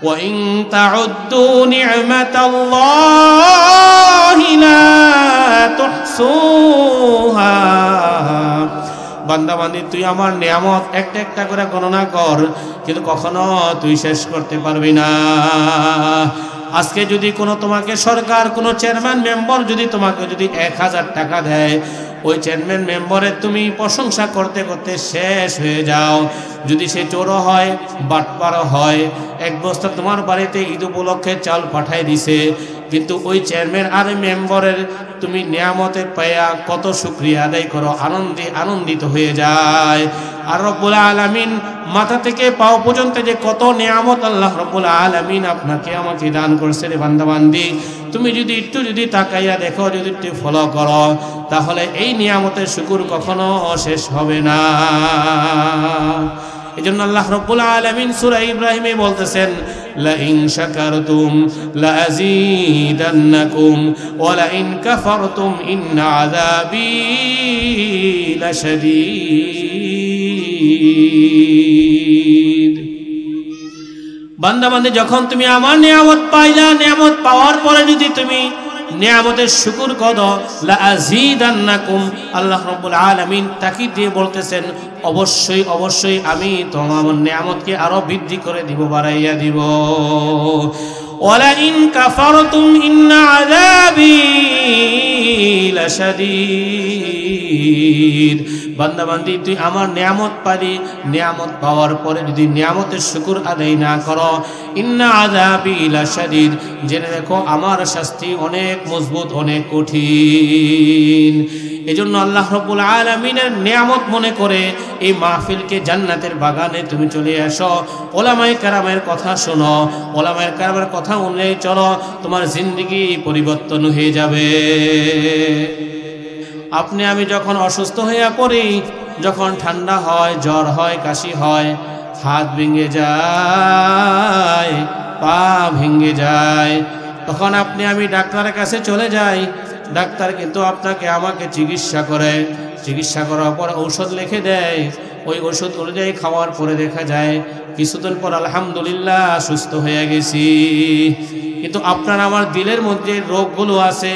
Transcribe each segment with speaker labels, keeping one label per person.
Speaker 1: وإن تعدوا نعمة الله لا تحصوها বান্দা বান্দি তুই আমার নিয়ামত একটা একটা করে গণনা কর, কিন্তু কখনো তুই শেষ করতে পারবি না। আজকে যদি কোনো তোমাকে সরকার কোনো চেয়ারম্যান মেম্বার যদি তোমাকে যদি 1000 টাকা দেয়, ওই চেয়ারম্যান মেম্বারের তুমি প্রশংসা করতে করতে শেষ হয়ে যাও। যদি সে চোরও হয়, বাটপারও হয়, এক বস্তা তোমার বাড়িতে ঈদ উপলক্ষে চাল পাঠাই দিছে, কিন্তু ওই চেয়ারম্যান আর মেম্বারের তুমি নিয়ামতে পাইয়া কত শুকরিয়া আদায় করো, আনন্দিত হয়ে যায়। আর রব্বুল আলামিন মাথা থেকে পাও পর্যন্ত যে কত নিয়ামত আল্লাহ রব্বুল আলামিন আপনাকে আমাকে দান করছে রে বান্দা বান্দি, তুমি যদি একটু যদি তাকাইয়া দেখো, যদি একটু ফলো করো, তাহলে এই নিয়ামতের শুকর কখনো শেষ হবে না। এজন্য আল্লাহ রব্বুল আলামিন সূরা ইব্রাহিমে বলতেছেন, লা ইন শাকারতুম লা আযীদান্নাকুম ওয়া লা ইন কাফারতুম ইন্না আযাবী লাশাদীদ। বান্দা বান্দী, যখন তুমি আমার নিয়ামত পাইলা, নিয়ামত পাওয়ার পরে যদি তুমি নিয়ামতের শুকর করো, লা আযীদান্নাকুম, আল্লাহ রাব্বুল আলামিন তাকিদ দিয়ে বলতেছেন, অবশ্যই অবশ্যই আমি তোমার নিয়ামতকে আরো বৃদ্ধি করে দিব, বাড়াইয়া দিব। ওয়ালা ইন কাফারতুম ইন্না আযাবী লাশাদীদ। বান্দা বান্দি, তুই আমার নিয়ামত পালি, নিয়ামত পাওয়ার পরে যদি নিয়ামতের শুকর আদায় না করো, ইন্না আযাবী লাশাদীদ, জেনে রেখো আমার শাস্তি অনেক মজবুত, অনেক কঠিন। এজন্য আল্লাহ রাব্বুল আলামিনের নিয়ামত মনে করে এই মাহফিলকে জান্নাতের বাগানে তুমি চলে আসো, ওলামায়ে কেরামের কথা শোনো, ওলামায়ে কেরামের কথা অনুযায়ী চলো, তোমার জিন্দেগি পরিবর্তন হয়ে যাবে। আপনি আমি যখন অসুস্থ হইয়া পড়ি, যখন ঠান্ডা হয়, জ্বর হয়, কাশি হয়, হাত ভেঙে যায়, পা ভেঙে যায়, তখন আপনি আমি ডাক্তারের কাছে চলে যাই। ডাক্তার কিন্তু আপনাকে আমাকে চিকিৎসা করে, চিকিৎসা করার পর ঔষধ লিখে দেয়। ওই ওষুধ অনুযায়ী খাওয়ার পরে দেখা যায় কিছুদিন পর আলহামদুলিল্লাহ সুস্থ হয়ে গেছি। কিন্তু আপনার আমার দিলের মধ্যে রোগগুলো আছে,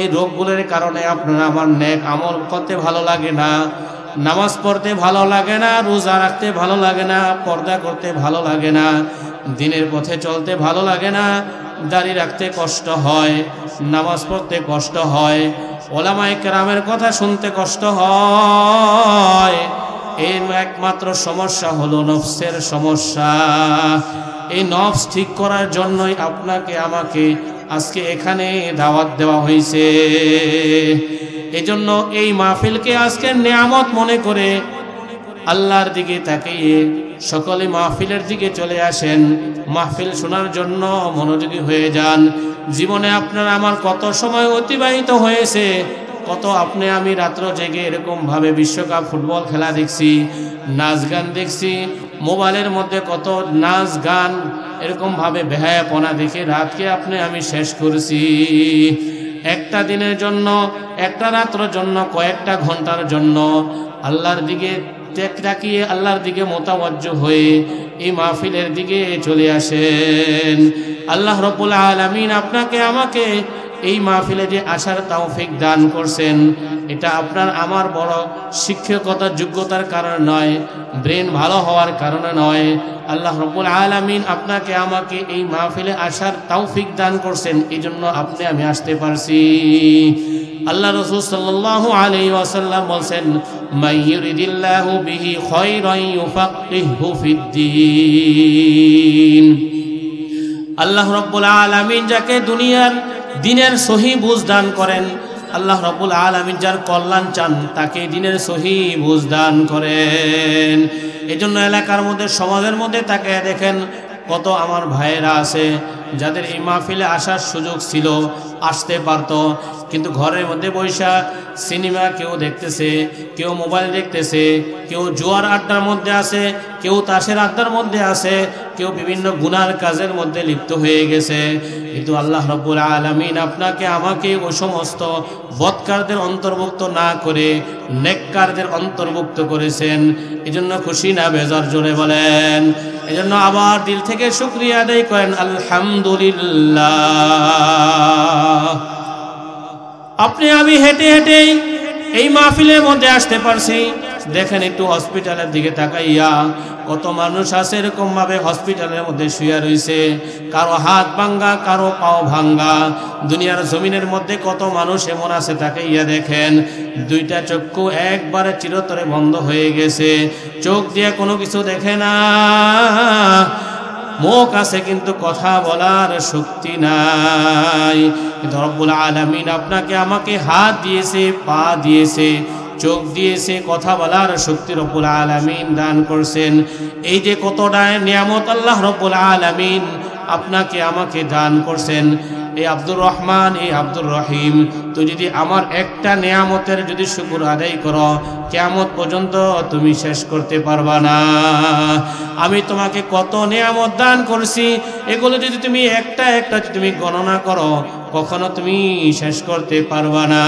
Speaker 1: এই রোগগুলোর কারণে আপনার আমার নেক আমল করতে ভালো লাগে না, নামাজ পড়তে ভালো লাগে না, রোজা রাখতে ভালো লাগে না, পর্দা করতে ভালো লাগে না, দিনের পথে চলতে ভালো লাগে না, দাড়ি রাখতে কষ্ট হয়, নামাজ পড়তে কষ্ট হয়, ওলামায়ে কেরামের কথা শুনতে কষ্ট হয়। এর একমাত্র সমস্যা হলো নফসের সমস্যা। এই নফস ঠিক করার জন্যই আপনাকে আমাকে আজকে এখানে দাওয়াত দেওয়া হয়েছে। এজন্য এই মাহফিলকে আজকে নিয়ামত মনে করে আল্লাহর দিকে তাকিয়ে সকলে মাহফিলের দিকে চলে আসেন, মাহফিল শোনার জন্য মনোযোগী হয়ে যান। জীবনে আপনার আমার কত সময় অতিবাহিত হয়েছে, কত আপনি আমি রাত্র জেগে এরকম ভাবে বিশ্বকাপ ফুটবল খেলা দেখছি, নাচ গান দেখছি, মোবাইলের মধ্যে কত নাচ গান এরকম ভাবে বেহায়াপনা দেখে রাতকে আপনি আমি শেষ করছি। একটা দিনের জন্য, একটা রাত্রের জন্য, কয়েকটা ঘন্টার জন্য আল্লাহর দিকে তাকিয়ে আল্লাহর দিকে মোতাওয়াজ্জহ হয়ে এই মাহফিলের দিকে চলে আসেন। আল্লাহ রাব্বুল আলামিন আপনাকে আমাকে এই মাহফিলে যে আসার তৌফিক দান করছেন, এটা আপনার আমার বড় শিক্ষকতার যোগ্যতার কারণে নয়, ব্রেন ভালো হওয়ার কারণে নয়। আল্লাহ রাব্বুল আলামিন আপনাকে আমাকে এই মাহফিলে আসার তৌফিক দান করছেন, এই জন্য আপনি আমি আসতে পারছি। আল্লাহ রাসূল সাল্লাল্লাহু আলাইহি ওয়াসাল্লাম বলেন, মাইয়ুরিদিল্লাহু বিহি খায়রান ইউফাক্কিহহু ফিদ্দীন। আল্লাহ রাব্বুল আলামিন যাকে দুনিয়ার দিনের সহি বুঝ দান করেন, আল্লাহ রাব্বুল আলামিন যার কল্যাণ চান তাকে দিনের সহি বুঝ দান করেন। এজন্য এলাকার মধ্যে, সমাজের মধ্যে তাকে দেখেন কত আমার ভাইয়েরা আছে যাদের এই মাহফিলে আসার সুযোগ ছিল, আসতে পারত, কিন্তু ঘরের মধ্যে বৈশা সিনেমা কেউ দেখতেছে, কেউ মোবাইল দেখতেছে, কেউ জুয়ার আড্ডার মধ্যে আছে, কেউ তাসের আড্ডার মধ্যে আছে, কেউ বিভিন্ন গুনার কাজের মধ্যে লিপ্ত হয়ে গেছে। কিন্তু আল্লাহ রাব্বুল আলামিন আপনাকে আমাকে ওই সমস্ত বদকারদের অন্তর্ভুক্ত না করে নেককারদের অন্তর্ভুক্ত করেছেন। এজন্য খুশি না বেজার, জোরে বলেন। এজন্য আবার দিল থেকে শুকরিয়া আদায় করেন, আলহামদুলিল্লাহ। আপনি আমি হেঁটে হেঁটেই এই মাহফিলের মধ্যে আসতে পারছি। দেখেন একটু হসপিটালের দিকে তাকাইয়া, কত মানুষ আছে এরকম ভাবে হসপিটালের মধ্যে শুয়ে রয়েছে, কারো হাত ভাঙ্গা, কারো পাও ভাঙ্গা। দুনিয়ার জমিনের মধ্যে কত মানুষ এমন আছে, তাকাইয়া দেখেন দুইটা চক্ষু একবারে চিরতরে বন্ধ হয়ে গেছে, চোখ দিয়ে কোনো কিছু দেখে না, মুখ আছে কিন্তু কথা বলার শক্তি নাই। কিন্তু রব্বুল আলামিন আপনাকে আমাকে হাত দিয়েছে, পা দিয়েছে, চোখ দিয়েছে, কথা বলার শক্তি রব্বুল আলামিন দান করছেন। এই যে কতটা নিয়ামত আল্লাহ রব্বুল আলামিন আপনাকে আমাকে দান করছেন। এই আব্দুর রহমান, এই আব্দুর রহিম, তুই যদি আমার একটা নিয়ামতের যদি শুকর আদায় করো, কিয়ামত পর্যন্ত তুমি শেষ করতে পারবা না। আমি তোমাকে কত নিয়ামত দান করছি, এগুলো যদি তুমি একটা একটা তুমি গণনা করো, কখনো তুমি শেষ করতে পারবা না।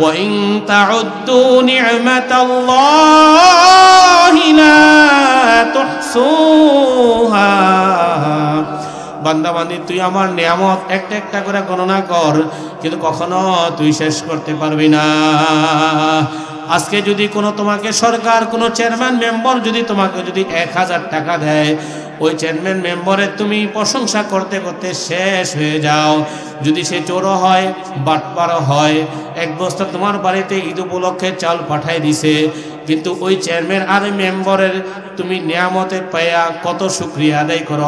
Speaker 1: ওয়া ইন তাউদ্দু নি'মাতাল্লাহি লা তুহসুহা। বান্দা বান্দি, তুই আমার নিয়ামত একটা একটা করে গণনা কর, কিন্তু কখনো তুই শেষ করতে পারবি না। আজকে যদি কোনো তোমাকে সরকার, কোনো চেয়ারম্যান মেম্বার যদি তোমাকে যদি 1000 টাকা দেয়, ওই চেয়ারম্যান মেম্বারের তুমি প্রশংসা করতে করতে শেষ হয়ে যাও। যদি সে চোরও হয়, বাটপারও হয়, এক বস্তা তোমার বাড়িতে ঈদ উপলক্ষে চাল পাঠাই দিছে, কিন্তু ওই চেয়ারম্যান আর মেম্বারের তুমি নিয়ামতে পাইয়া কত শুকরিয়া আদায় করো,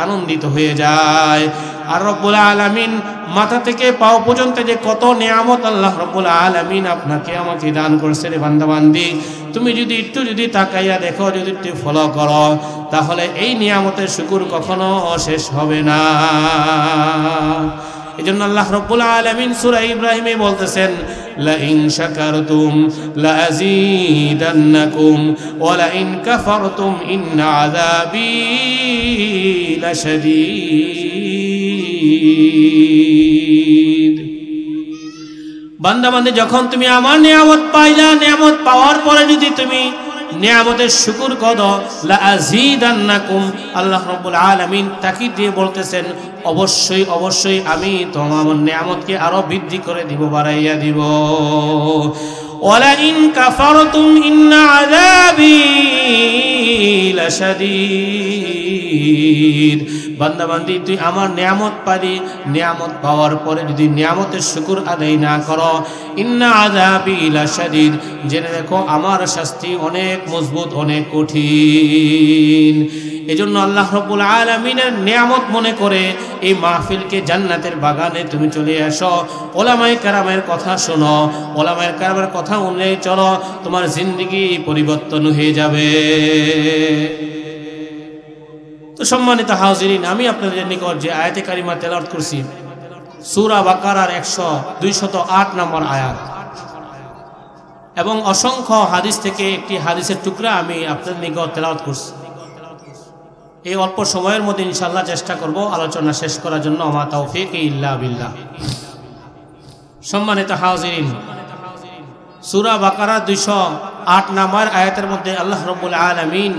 Speaker 1: আনন্দিত হয়ে যায়। আর রব্বুল আলামিন মাথা থেকে পাও পর্যন্ত যে কত নিয়ামত আল্লাহ রব্বুল আলামিন আপনাকে আমাকে দান করছে রে বান্দা বান্দি, তুমি যদি একটু যদি তাকাইয়া দেখো, যদি একটু ফলো করো, তাহলে এই নিয়ামতের শুকর কখনো শেষ হবে না। এজন্য আল্লাহ রাব্বুল আলামিন সূরা ইব্রাহিমে বলতেছেন, লা ইন শাকারতুম লা আযীদান্নাকুম ওয়া লা ইন কাফারতুম ইন্না আযাবী লাশাদীদ। বান্দা বান্দী, যখন তুমি আমার নিয়ামত পাইলা, নিয়ামত পাওয়ার পরে যদি তুমি নিয়ামতের শুকর করো, লা আযীদান্নাকুম, আল্লাহ রাব্বুল আলামিন তাকিদ দিয়ে বলতেছেন, অবশ্যই অবশ্যই আমি তোমার নিয়ামতকে আরো বৃদ্ধি করে দিব, বাড়াইয়া দিব। ওয়ালা ইন কাফারতুম ইন্না আযাবী লাশাদীদ। বান্দা বান্দি, তুই আমার নিয়ামত পালি, নিয়ামত পাওয়ার পরে যদি নিয়ামতের শুকর আদায় না করো, ইন্না আযাবী লাশাদীদ, জেনে দেখো আমার শাস্তি অনেক মজবুত, অনেক কঠিন। এজন্য আল্লাহ রাব্বুল আলামিনের নিয়ামত মনে করে এই মাহফিলকে জান্নাতের বাগানে তুমি চলে আসো, ওলামায়ে কেরামের কথা শোনো, ওলামায়ে কেরামের কথা অনুযায়ী চলো, তোমার জিন্দেগি পরিবর্তন হয়ে যাবে। তো সম্মানিত হাজিরিন, আমি আপনাদের নিকট যে আয়াতে কারিমা তেলাওয়াত করছি, সূরা বাকারার 208 নম্বর আয়াত, এবং অসংখ্য হাদিস থেকে একটি হাদিসের টুকরা আমি আপনাদের নিকট তেলাওয়াত করছি। এই অল্প সময়ের মধ্যে ইনশাআল্লাহ চেষ্টা করব আলোচনা শেষ করার জন্য। আমা তাওফীক ইল্লা বিল্লাহ। সম্মানিত হাজিরিন, সূরা বাকারা 208 নম্বর আয়াতের মধ্যে আল্লাহ রাব্বুল আলামিন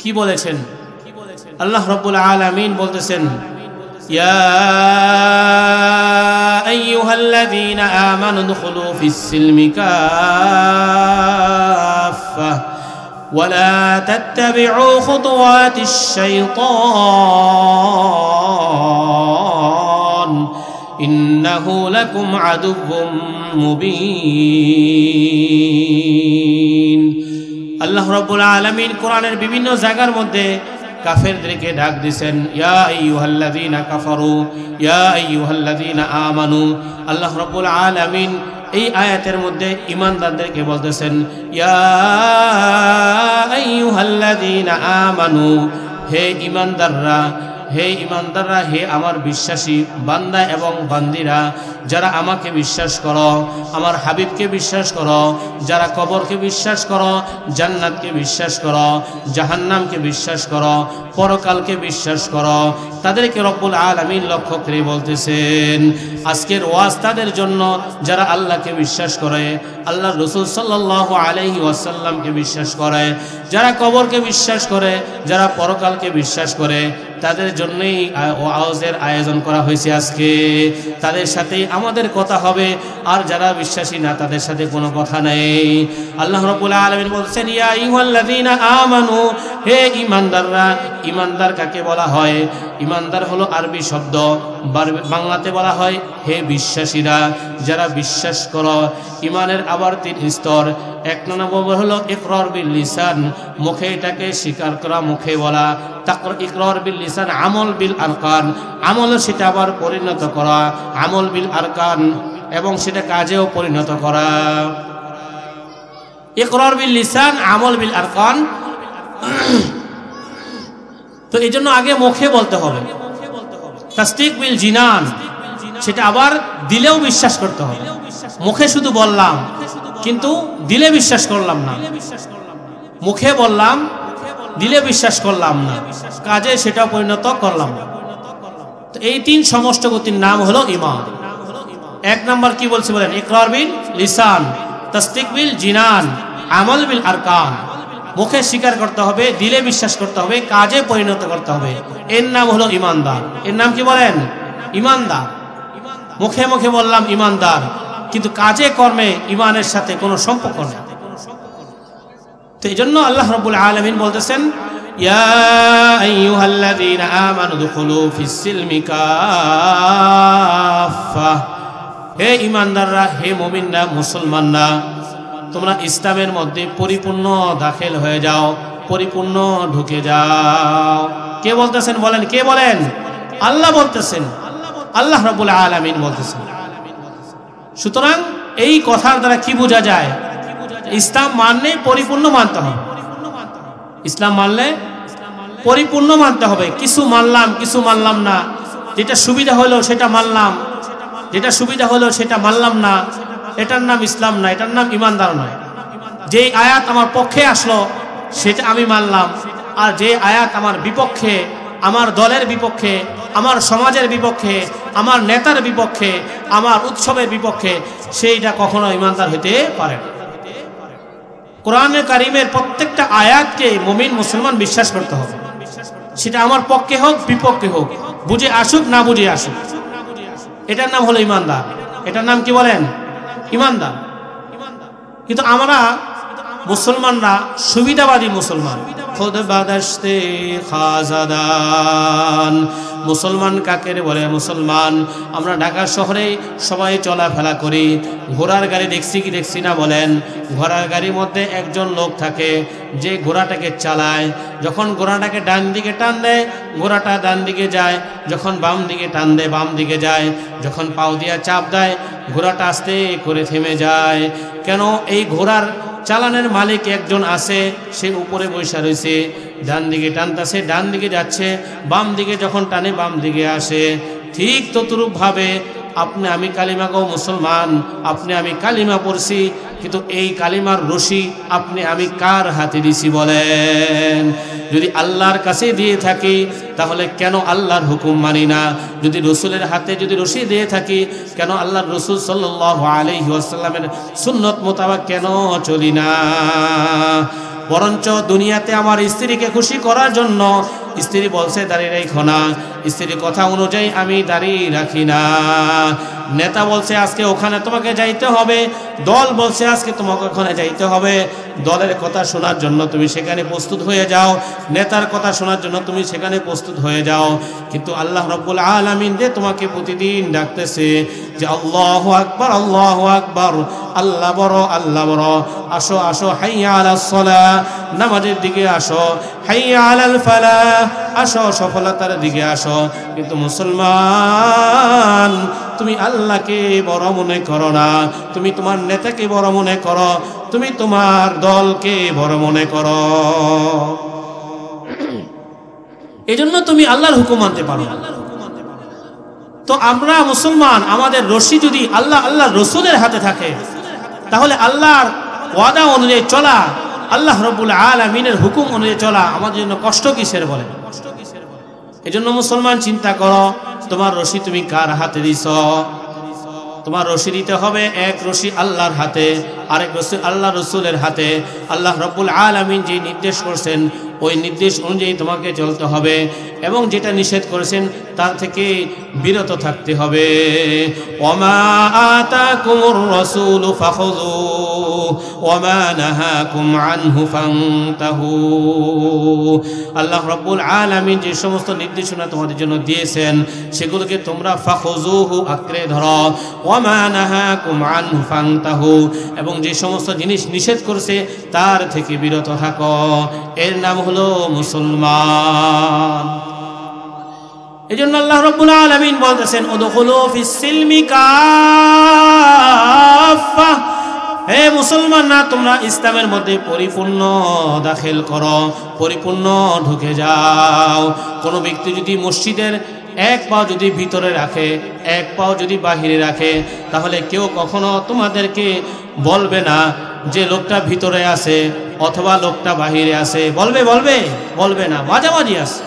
Speaker 1: কি বলেছেন? আল্লাহ রাব্বুল আলামিন বলতেছেন, ইয়া আইয়ুহাল্লাযীনা আমানু দুখুলু ফিস-সিলমি কাফফা ওয়ালা তাত্তাবি'উ খুতুওয়াতিশ-শাইতান ইন্নাহু লাকুম আদুউম মুবিন। আল্লাহ রাব্বুল আলামিন কোরআনের বিভিন্ন জায়গার মধ্যে কাফেরদেরকে ডাক দিবেন, ইয়া আইয়ুহাল্লাযীনা কাফারু ইয়া আইয়ুহাল্লাযীনা আমানু। আল্লাহ রাব্বুল আলামিন এই আয়াতের মধ্যে ঈমানদারদেরকে বলতেছেন, ইয়া আইয়ুহাল্লাযীনা আমানু, হে ঈমানদাররা, হে ইমানদাররা, হে আমার বিশ্বাসী বান্দা এবং বান্দিরা, যারা আমাকে বিশ্বাস করো, আমার হাবিবকে বিশ্বাস করো, যারা কবরকে বিশ্বাস করো, জান্নাতকে বিশ্বাস করো, জাহান্নামকে বিশ্বাস করো, পরকালকে বিশ্বাস করো, তাদেরকে রব্বুল আলামিন লক্ষ্য করে বলতেছেন আজকের ওয়াজ তাদের জন্য যারা আল্লাহকে বিশ্বাস করে, আল্লাহর রাসূল সাল্লাল্লাহু আলাইহি ওয়াসাল্লামকে বিশ্বাস করে, যারা কবরকে বিশ্বাস করে, যারা পরকালকে বিশ্বাস করে, তাদের জন্যই ওয়াজের আয়োজন করা হয়েছে আজকে। তাদের সাথেই আমাদের কথা হবে, আর যারা বিশ্বাসী না তাদের সাথে কোনো কথা নেই। আল্লাহ রাব্বুল আলামিন বলছেন, ইয়া আইয়ুহাল্লাযীনা আমানু, হে ঈমানদাররা। ঈমানদার কাকে বলা হয়? ঈমানদার হলো আরবি শব্দ, বাংলাতে বলা হয় হে বিশ্বাসীরা, যারা বিশ্বাস করো। ঈমানের আবার 3 স্তর। 1 নম্বর হলো ইকরার বিল লিসান, মুখে এটাকে স্বীকার করা, মুখে বলা। ইকরার বিল লিসান, আমল বিল আরকান, আমল সেটা আবার পরিণত করা, আমল বিল আরকান, এবং সেটা কাজেও পরিণত করা। ইকরার বিল লিসান, আমল বিল আরকান। তো এই জন্য আগে মুখে বলতে হবে। তাসদিক বিল জিনান, সেটা আবার দিলেও বিশ্বাস করতে হবে। মুখে শুধু বললাম কিন্তু দিলে বিশ্বাস করলাম না, মুখে বললাম দিলে বিশ্বাস করলাম না, কাজে সেটা পরিণত করলাম না। তো এই 3 সমষ্টিগতির নাম হলো ঈমান। 1 নম্বর কি বলছে বলেন? ইকরার বিল লিসান, তাসদিক বিল জিনান, আমল বিল আরকান। মুখে স্বীকার করতে হবে, দিলে বিশ্বাস করতে হবে, কাজে পরিণত করতে হবে। এর নাম হলো ঈমানদার। এর নাম কি বলেন? ঈমানদার। মুখে মুখে বললাম ঈমানদার, কিন্তু কাজে কর্মে ঈমানের সাথে কোনো সম্পর্ক নেই। তো এই জন্য আল্লাহ রাব্বুল আলামিন বলতেছেন, ইয়া আইয়ুহাল্লাযীনা আমানু দুখুলু ফিস সিলমি কাফা, হে ঈমানদাররা, হে মুমিনরা, মুসলমানরা, তোমরা ইসলামের মধ্যে পরিপূর্ণ দাখিল হয়ে যাও, পরিপূর্ণ ঢুকে যাও। কে বলতেছেন বলেন? কে বলেন? আল্লাহ বলতেছেন, আল্লাহ রাব্বুল আলামিন বলতেছেন। সুতরাং এই কথার দ্বারা কি বোঝা যায়? ইসলাম মানলে পরিপূর্ণ মানতে হবে। ইসলাম মানলে পরিপূর্ণ মানতে হবে। কিছু মানলাম, কিছু মানলাম না, যেটা সুবিধা হলো সেটা মানলাম, যেটা সুবিধা হলো সেটা মানলাম না, এটার নাম ইসলাম না, এটার নাম ঈমানদার নয়। যে আয়াত আমার পক্ষে আসলো সেটা আমি মানলাম, আর যে আয়াত আমার বিপক্ষে, আমার দলের বিপক্ষে, আমার সমাজের বিপক্ষে, আমার নেতার বিপক্ষে, আমার উৎসবের বিপক্ষে, সেইটা কখনো ঈমানদার হতে পারে না। কোরআনে কারিমের প্রত্যেকটা আয়াতকে মুমিন মুসলমান বিশ্বাস করতে হবে, সেটা আমার পক্ষে হোক বিপক্ষে হোক, বুঝে আসুক না বুঝে আসুক। এটার নাম হলো ঈমানদার। এটার নাম কি বলেন? ঈমানদার। কিন্তু আমরা মুসলমানরা সুবিধাবাদী মুসলমান। খুদ বাদশতে খাজাদান, মুসলমান কাকে বলে? মুসলমান আমরা ঢাকা শহরে সবাই চলাফেরা করি, ঘোড়ার গাড়ি দেখছি কি দেখছি না বলেন? ঘোড়ার গাড়ির মধ্যে একজন লোক থাকে যে ঘোড়াটাকে চালায়। যখন ঘোড়াটাকে ডান দিকে টান দেয় ঘোড়াটা ডান দিকে যায়, যখন বাম দিকে টান দেয় বাম দিকে যায়, যখন পাও দিয়া চাপ দেয় ঘোড়াটা আস্তে করে থেমে যায়। কেন? এই ঘোড়ার চালানের মালিক একজন আছে, সে উপরে বসে রয়েছে, ডান দিকে টানতেছে, ডান দিকে যাচ্ছে, বাম দিকে যখন টানে বাম দিকে আসে। ঠিক ততরূপ ভাবে আপনি আমি কালিমা গো মুসলমান, আপনি আমি কালিমা পড়ছি, কিন্তু এই কালিমার রশি আপনি আমি কার হাতে দিছি বলেন? যদি আল্লাহর কাছে দিয়ে থাকি তাহলে কেন আল্লাহর হুকুম মানি না? যদি রসুলের হাতে যদি রশি দিয়ে থাকি কেন আল্লাহর রসুল সাল্লাল্লাহু আলাইহি ওয়াসাল্লামের সুন্নত মোতাবেক কেন চলি না? বরঞ্চ দুনিয়াতে আমার স্ত্রীকে খুশি করার জন্য স্ত্রী বলছে দাঁড়িয়ে রাখো না, স্ত্রীর কথা অনুযায়ী আমি দাঁড়িয়ে রাখি না। নেতা বলছে আজকে ওখানে তোমাকে যাইতে হবে, দল বলছে আজকে তোমাকে ওখানে যাইতে হবে, দলের কথা শোনার জন্য তুমি সেখানে প্রস্তুত হয়ে যাও, নেতার কথা শোনার জন্য তুমি সেখানে প্রস্তুত হয়ে যাও। কিন্তু আল্লাহ রাব্বুল আলামিন যে তোমাকে প্রতিদিন ডাকতেছে যে আল্লাহু আকবার, আল্লাহু আকবার, আল্লাহ বড়, আল্লাহ বড়, আসো আসো, হাইয়া আলাস সালাহ, নামাজের দিকে আসো, হাইয়া আলাল ফালাহ, আসো সফলতার দিকে আসো। কিন্তু মুসলমান তুমি আল্লাহকে বড় মনে করো না, তুমি তোমার নেতাকে বড় মনে করো, তুমি তোমার দলকে বড় মনে করো। এজন্য তুমি আল্লাহর হুকুম মানতে পারো। তো আমরা মুসলমান, আমাদের রশি যদি আল্লাহর রসুলের হাতে থাকে, তাহলে আল্লাহর ওয়াদা অনুযায়ী চলা, আল্লাহ রাব্বুল আলামিনের হুকুম অনুযায়ী চলা আমাদের জন্য কষ্ট কিসের বলে? এজন্য মুসলমান চিন্তা করো, তোমার রশি তুমি কার হাতে দিছ? তোমার রশি দিতে হবে, এক রশি আল্লাহর হাতে, আরেক রশি আল্লাহ রসুলের হাতে। আল্লাহ রাব্বুল আলামিন যে নির্দেশ করছেন ওই নির্দেশ অনুযায়ী তোমাকে চলতে হবে, এবং যেটা নিষেধ করেছেন তার থেকে বিরত থাকতে হবে। ওমা আতাকুমুর রাসূলু ফাখুযুহু ওমা নাহাকুম আনহু ফান্তাহু। আল্লাহ রাব্বুল আলামিন যে সমস্ত নির্দেশনা তোমাদের জন্য দিয়েছেন সেগুলোকে তোমরা ফাখুযুহু আঁকড়ে ধরো, ওমা নাহাকুম আনহু ফান্তাহু, এবং যে সমস্ত জিনিস নিষেধ করেছে তার থেকে বিরত থাকো। এর নাম হলো মুসলমান। এজন্য আল্লাহ রাব্বুল আলামিন বলতেছেন, উদখুলু ফিস সিলমি কাফা, হে মুসলমান না, তোমরা ইসলামের মধ্যে পরিপূর্ণ দাখিল করো, পরিপূর্ণ ঢুকে যাও। কোন ব্যক্তি যদি মসজিদের এক পাও যদি ভিতরে রাখে, এক পাও যদি বাহিরে রাখে, তাহলে কেউ কখনো তোমাদেরকে বলবে না যে লোকটা ভিতরে আছে অথবা লোকটা বাহিরে আছে। বলবে না, মাঝামাঝি আছে।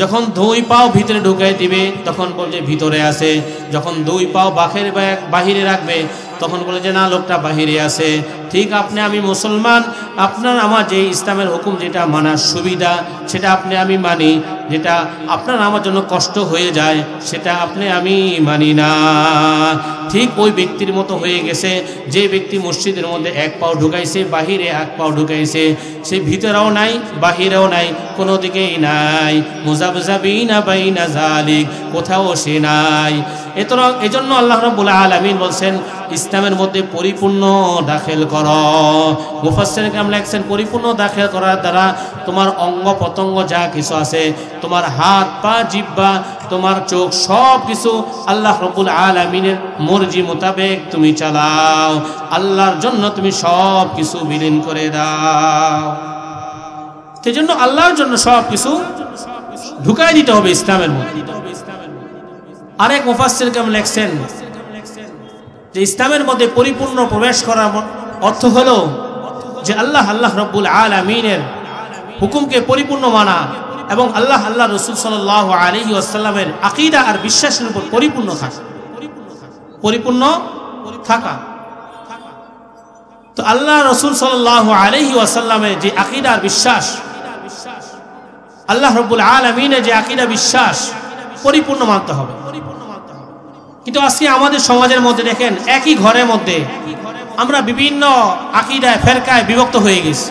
Speaker 1: যখন দুই পাও ভিতরে ঢুকাই দিবে তখন বলছে ভিতরে আছে, যখন দুই পাও বাহিরে রাখবে তখন বলে যে না, লোকটা বাহিরে আছে। ঠিক আপনি আমি মুসলমান, আপনার আমার যে ইসলামের হুকুম যেটা মানার সুবিধা সেটা আপনি আমি মানি, যেটা আপনার আমার জন্য কষ্ট হয়ে যায় সেটা আপনি আমি মানি না। ঠিক ওই ব্যক্তির মতো হয়ে গেছে যে ব্যক্তি মসজিদের মধ্যে এক পাও ঢুকাইছে, বাহিরে এক পাও ঢুকাইছে, সে ভিতরেও নাই বাহিরেও নাই, কোনো দিকেই নাই, মুযাবযাবিনা বাইনা যালিক, কোথাও সে নাই। এজন্য আল্লাহ রাব্বুল আলামিন বলছেন ইসলামের মধ্যে পরিপূর্ণ দাখিল করো। মুফাসসির কেরাম লেখছেন পরিপূর্ণ দাখিল করার দ্বারা তোমার অঙ্গ প্রত্যঙ্গ যা কিছু আছে, তোমার হাত পা জিহ্বা তোমার চোখ সব কিছু আল্লাহ রাব্বুল আলামিনের মর্জি মোতাবেক তুমি চালাও, আল্লাহর জন্য তুমি সব কিছু বিলীন করে দাও। সেজন্য আল্লাহর জন্য সব কিছু ঢুকাই দিতে হবে ইসলামের মধ্যে। আরেক মুফাসসির কেরাম লেখছেন যে ইসলামের মধ্যে পরিপূর্ণ প্রবেশ করার অর্থ হলো যে আল্লাহ রাব্বুল আলামিনের হুকুমকে পরিপূর্ণ মানা এবং আল্লাহ রাসূল সাল্লাল্লাহু আলাইহি ওয়াসাল্লামের আকীদা আর বিশ্বাসের উপর পরিপূর্ণ থাকা। তো আল্লাহ রাসূল সাল্লাল্লাহু আলাইহি ওয়াসাল্লামের যে আকীদা আর বিশ্বাস, আল্লাহ রাব্বুল আলামিনের যে আকীদা বিশ্বাস পরিপূর্ণ মানতে হবে। কিন্তু আজকে আমাদের সমাজের মধ্যে দেখেন, একই ঘরের মধ্যে আমরা বিভিন্ন আকীদায় ফেরকায় বিভক্ত হয়ে গেছি।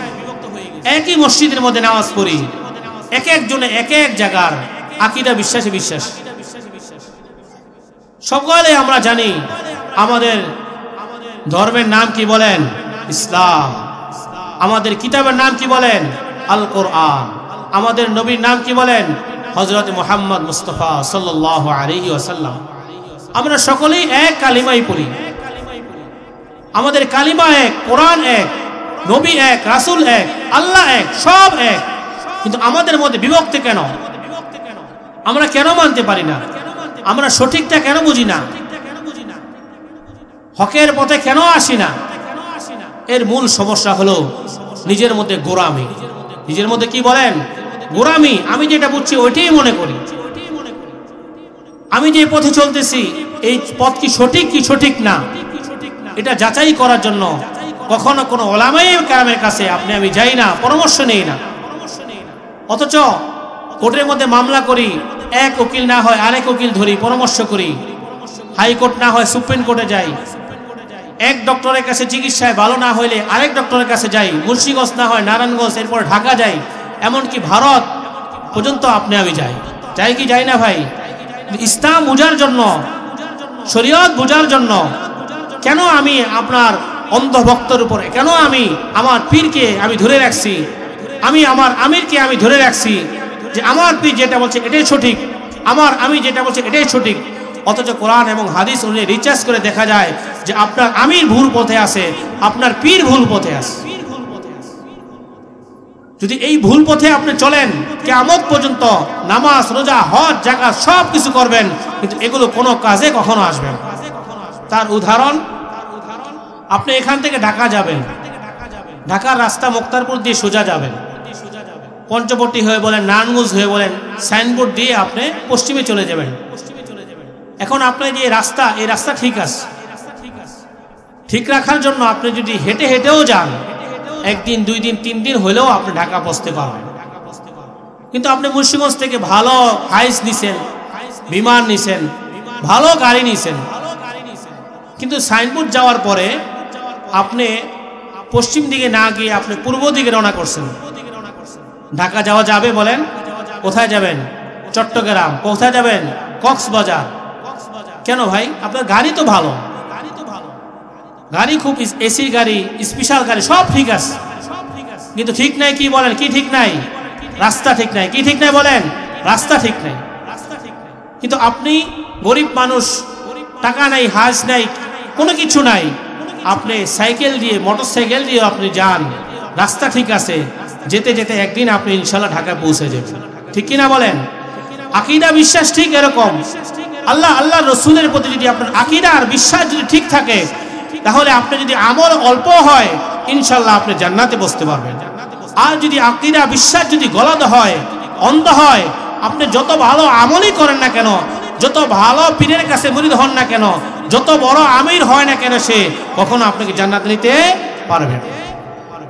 Speaker 1: একই মসজিদের মধ্যে নামাজ পড়ি, এক একজনে এক এক জায়গার আকীদা বিশ্বাসে বিশ্বাস। সকলে আমরা জানি আমাদের ধর্মের নাম কি বলেন? ইসলাম। আমাদের কিতাবের নাম কি বলেন? আল কোরআন। আমাদের নবীর নাম কি বলেন? হযরত মুহাম্মদ মুস্তাফা সাল্লাল্লাহু আলাইহি ওয়াসাল্লাম। আমরা সকলেই এক কালিমাই পড়ি, আমাদের কালিমা এক, কোরআন এক, নবী এক, রাসূল এক, আল্লাহ এক, সব এক। কিন্তু আমাদের মধ্যে বিভক্তি কেন? আমরা কেন মানতে পারি না? আমরা সঠিকটা কেন বুঝি না? হকের পথে কেন আসি না? এর মূল সমস্যা হলো নিজের মধ্যে গোরামি। নিজের মধ্যে কি বলেন? গোরামি। আমি যেটা বুঝছি ওইটাই মনে করি। আমি যে পথে চলতেছি এই পথ কি সঠিক কি সঠিক না, এটা যাচাই করার জন্য কখনো কোনো ওলামায়ে কেরামের কাছে আপনি আমি যাই না, পরামর্শ নেই না। অথচ কোর্টের মধ্যে মামলা করি, এক উকিল না হয় আরেক উকিল ধরি, পরামর্শ করি। হাইকোর্ট না হয় সুপ্রিম কোর্টে যাই। এক ডক্টরের কাছে চিকিৎসায় ভালো না হইলে আরেক ডক্টরের কাছে যাই। মুন্সিগঞ্জ না হয় নারায়ণগঞ্জ, এরপর ঢাকা যাই, এমনকি ভারত পর্যন্ত আপনি আমি যাই কি যাই না ভাই? ইসলাম বুঝার জন্য, শরীয়ত বুঝার জন্য কেন আমি আপনার অন্ধভক্তর উপরে, কেন আমি আমার পীরকে আমি ধরে রাখছি, আমি আমার আমিরকে আমি ধরে রাখছি যে আমার পীর যেটা বলছে এটাই সঠিক, আমি যেটা বলছি এটাই সঠিক। অথচ কোরআন এবং হাদিস অনুযায়ী রিসার্চ করে দেখা যায় যে আপনার আমির ভুল পথে আছে, আপনার পীর ভুল পথে আছে। যদি এই ভুল পথে আপনি চলেন, কিয়ামত পর্যন্ত নামাজ, রোজা, হজ, যাকাত সব কিছু করবেন, কিন্তু এগুলো কোনো কাজে কখনো আসবে না। তার উদাহরণ, আপনি এখান থেকে ঢাকা যাবেন, ঢাকার রাস্তা মুক্তারপুর দিয়ে সোজা যাবেন, পঞ্চবটি হয়ে বলেন, নারায়ণগঞ্জ হয়ে বলেন, সাইনবোর্ড দিয়ে আপনি পশ্চিমে চলে যাবেন। এখন আপনার যে রাস্তা, এই রাস্তা ঠিক আছে, ঠিক রাখার জন্য আপনি যদি হেঁটে হেঁটেও যান, একদিন, 2 দিন, 3 দিন হলেও আপনি ঢাকা পৌঁছতে পারবেন। কিন্তু আপনি মুন্সিগঞ্জ থেকে ভালো হাইস নিছেন, বিমান নিছেন, ভালো গাড়ি নিছেন, কিন্তু সাইনবোর্ড যাওয়ার পরে আপনি পশ্চিম দিকে না গিয়ে আপনি পূর্ব দিকে রওনা করছেন। ঢাকা যাওয়া যাবে বলেন? কোথায় যাবেন? চট্টগ্রাম। কোথায় যাবেন? কক্সবাজার। কেন ভাই? আপনার গাড়ি তো ভালো, গাড়ি খুব এসি গাড়ি, স্পেশাল গাড়ি, সব ঠিক আছে, কিন্তু ঠিক নাই। কি বলেন? কি ঠিক নাই? রাস্তা ঠিক নাই। কি ঠিক নাই বলেন? রাস্তা ঠিক নাই। কিন্তু আপনি গরিব মানুষ, টাকা নাই, হাজ নাই, কোনো কিছু নাই, আপনি সাইকেল দিয়ে, মোটর সাইকেল দিয়ে আপনি যান, রাস্তা ঠিক আছে, যেতে যেতে একদিন আপনি ইনশাল্লাহ ঢাকায় পৌঁছে যাবেন। ঠিক কিনা বলেন? আকীদা, বিশ্বাস ঠিক এরকম। আল্লাহ রসুলের প্রতি যদি আপনার আকীদা আর বিশ্বাস যদি ঠিক থাকে, তাহলে আপনি যদি আমল অল্প হয়, ইনশাল্লাহ আপনি জান্নাতে বসতে পারবেন। আর যদি আকীদা বিশ্বাস যদি গলদ হয়, অন্ধ হয়, আপনি যত ভালো আমলই করেন না কেন, যত ভালো পীরের কাছে মুরিদ হন না কেন, যত বড় আমির হয় না কেন, সে কখনো আপনাকে জান্নাত নিতে পারবে না।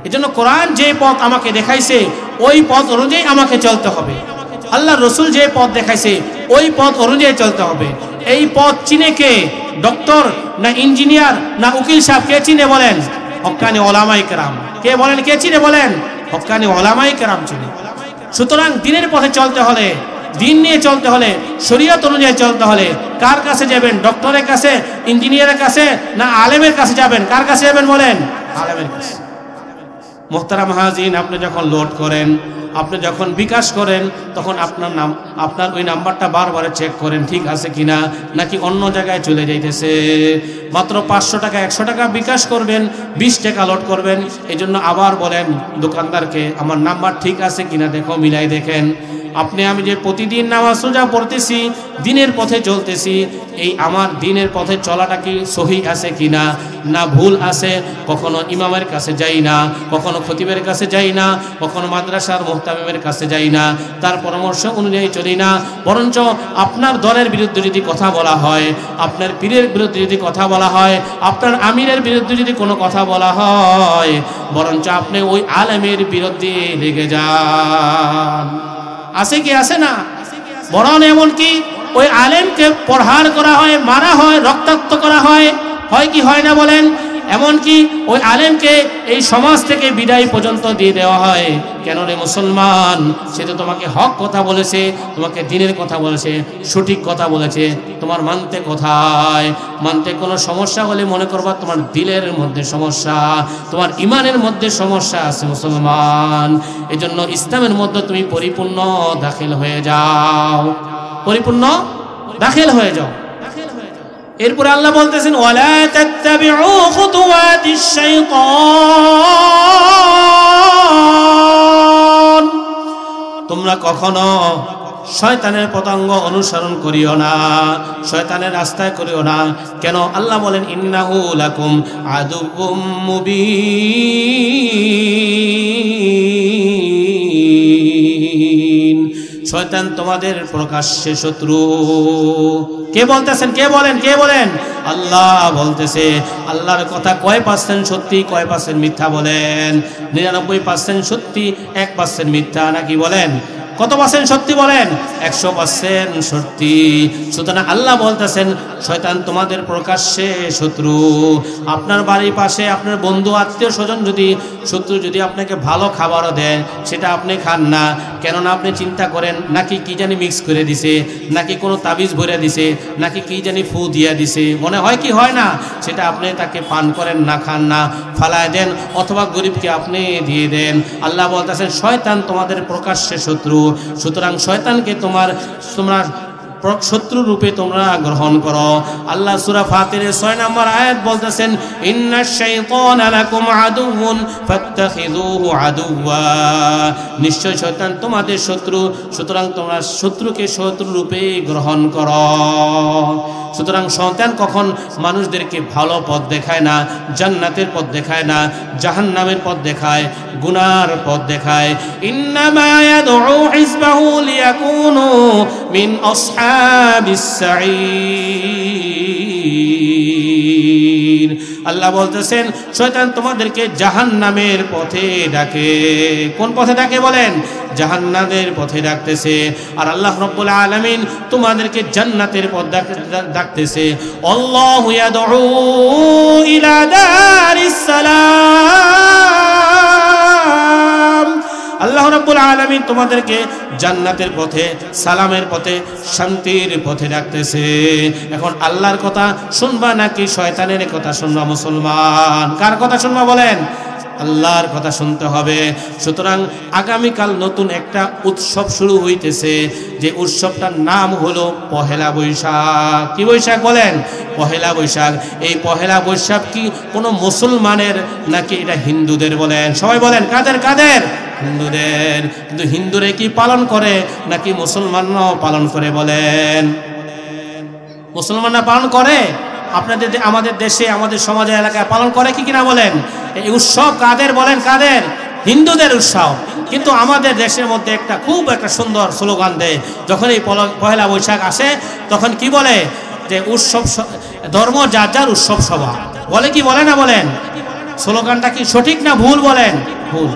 Speaker 1: এজন্য কোরআন যে পথ আমাকে দেখাইছে, ওই পথ অনুযায়ী আমাকে চলতে হবে। আল্লাহ রসুল যে পথ দেখাইছে, ওই পথ অনুযায়ী চলতে হবে। এই পথ চিনে কে? ডক্টর না ইঞ্জিনিয়ার না উকিল সাহেব? কে চিনে বলেন? হক্কানি ওলামাই কেরাম। কে বলেন? কে চিনে বলেন? হক্কানি ওলামাই কেরাম চিনে। সুতরাং দিনের পথে চলতে হলে, দিন নিয়ে চলতে হলে, শরীয়ত অনুযায়ী চলতে হলে কার কাছে যাবেন? ডক্টরের কাছে, ইঞ্জিনিয়ারের কাছে, না আলেমের কাছে যাবেন? কার কাছে যাবেন বলেন? আলেমের কাছে। মোহতারাম হাজিন, আপনি যখন লোড করেন, আপনি যখন বিকাশ করেন, তখন আপনার ওই নাম্বারটা বারবার চেক করেন ঠিক আছে কিনা, নাকি অন্য জায়গায় চলে যাইতেছে। মাত্র 500 টাকা, 100 টাকা বিকাশ করবেন, 20 টাকা লোড করবেন। এই জন্য আবার বলেন দোকানদারকে, আমার নাম্বার ঠিক আছে কিনা দেখো, মিলাই দেখেন। আমি যে প্রতিদিন নামাজ রোজা পড়তেছি, দিনের পথে চলতেছি, এই আমার দিনের পথে চলাটা কি সহি আছে কিনা, না ভুল আছে? কখনো ইমামের কাছে যাই না, কখনো খতিবের কাছে যাই না, কখনো মাদ্রাসার মুহতামিমের কাছে যাই না, তার পরামর্শ অনুযায়ী চলি না। বরঞ্চ আপনার দলের বিরুদ্ধে যদি কথা বলা হয়, আপনার পীরের বিরুদ্ধে যদি কথা বলা হয়, আপনার আমিরের বিরুদ্ধে যদি কোনো কথা বলা হয়, বরঞ্চ আপনি ওই আলেমের বিরুদ্ধে লেগে যান। আছে কি? আছে না? বরং এমন কি ওই আলেমকে প্রহার করা হয়, মারা হয়, রক্তাক্ত করা হয়, হয় কি হয় না বলেন? এমনকি ওই আলেমকে এই সমাজ থেকে বিদায় পর্যন্ত দিয়ে দেওয়া হয়। কেন রে মুসলমান? সে তো তোমাকে হক কথা বলেছে, তোমাকে দিনের কথা বলেছে, সঠিক কথা বলেছে, তোমার মানতে কোথায়? মানতে কোনো সমস্যা হলে মনে করবা তোমার দিলের মধ্যে সমস্যা, তোমার ইমানের মধ্যে সমস্যা আছে মুসলমান। এজন্য ইসলামের মধ্যে তুমি পরিপূর্ণ দাখিল হয়ে যাও, পরিপূর্ণ দাখিল হয়ে যাও। এরপর আল্লাহ বলতেছেন, ওয়ালা তাত্তাবিউ খুতুওয়াতিশ শাইতান, তোমরা কখনো শয়তানের পতঙ্গ অনুসরণ করিও না, শয়তানের রাস্তায় করিও না। কেন? আল্লাহ বলেন, ইন্নাহু লাকুম আদুউম মুবিন, শয়তান তোমাদের প্রকাশ্যে শত্রু। কে বলতেছেন? কে বলেন? কে বলেন? আল্লাহ বলতেছে। আল্লাহর কথা কয় পার্সেন্ট সত্যি, কয় পার্সেন্ট মিথ্যা বলেন? 99% সত্যি, 1% মিথ্যা, নাকি বলেন? কত পার্সেন্ট সত্যি বলেন? 100% সত্যি। সুতরাং আল্লাহ বলতেছেন, শয়তান তোমাদের প্রকাশ্যে শত্রু। আপনার বাড়ির পাশে আপনার বন্ধু আত্মীয় স্বজন যদি শত্রু যদি আপনাকে ভালো খাবারও দেন, সেটা আপনি খান না। কেননা আপনি চিন্তা করেন নাকি কি জানি মিক্স করে দিছে, নাকি কোনো তাবিজ ভরে দিছে, নাকি কি জানি ফু দিয়া দিছে, মনে হয় কি হয় না? সেটা আপনি তাকে পান করেন না, খান না, ফালায় দেন, অথবা গরিবকে আপনি দিয়ে দেন। আল্লাহ বলতেছেন, শয়তান তোমাদের প্রকাশ্যে শত্রু। সুতরাং শয়তানকে তোমরা শত্রু রূপে তোমরা গ্রহণ করো। আল্লাহ সূরা ফাতিরের 6 নম্বর আয়াত বলতেছেন, ইন্নাশ শাইতানা লাকুম আদুউন ফাত্তাখিযুহু আদুওয়া, নিশ্চয় শয়তান তোমাদের শত্রু, সুতরাং তোমরা শত্রুকে শত্রু রূপে গ্রহণ করো। সুতরাং শয়তান কখন মানুষদেরকে ভালো পথ দেখায় না, জান্নাতের পথ দেখায় না, জাহান্নামের পথ দেখায়, গুনার পথ দেখায়। ইন্নামা ইয়াদউ হিজবাহু লিয়াকুনু মিন আসহাবিস সাঈর। আল্লাহ বলতেছেন শয়তান তোমাদেরকে জাহান্নামের পথে ডাকে। কোন পথে ডাকে বলেন? জাহান্নামের পথে ডাকতেছে। আর আল্লাহ রাব্বুল আলামিন তোমাদেরকে জান্নাতের পথ ডাকতেছে। আল্লাহু ইয়াদউ ইলা দারিস সালাম, আল্লাহ রাব্বুল আলামিন তোমাদেরকে জান্নাতের পথে, সালামের পথে, শান্তির পথে ডাকতেছে। এখন আল্লাহর কথা শুনবা নাকি শয়তানের কথা শুনবা মুসলমান? কার কথা শুনবা বলেন? আল্লাহর কথা শুনতে হবে। সুতরাং আগামীকাল নতুন একটা উৎসব শুরু হইতেছে, যে উৎসবটার নাম হলো পহেলা বৈশাখ। কি বৈশাখ বলেন? পহেলা বৈশাখ। এই পহেলা বৈশাখ কি কোনো মুসলমানের নাকি এটা হিন্দুদের? বলেন সবাই বলেন, কাদের কাদের? হিন্দুদের। কিন্তু হিন্দুরে কি পালন করে নাকি মুসলমানরাও পালন করে? বলেন মুসলমানরা পালন করে? আপনাদের আমাদের দেশে, আমাদের সমাজে, এলাকায় পালন করে কি কিনা বলেন? এই উৎসব কাদের বলেন? কাদের? হিন্দুদের উৎসব। কিন্তু আমাদের দেশের মধ্যে খুব একটা সুন্দর স্লোগান দেয় যখন এই পহেলা বৈশাখ আসে, তখন কি বলে? যে উৎসব ধর্ম যার যার উৎসব সভা বলে। কি বলে না বলেন? স্লোগানটা কি সঠিক না ভুল বলেন? ভুল।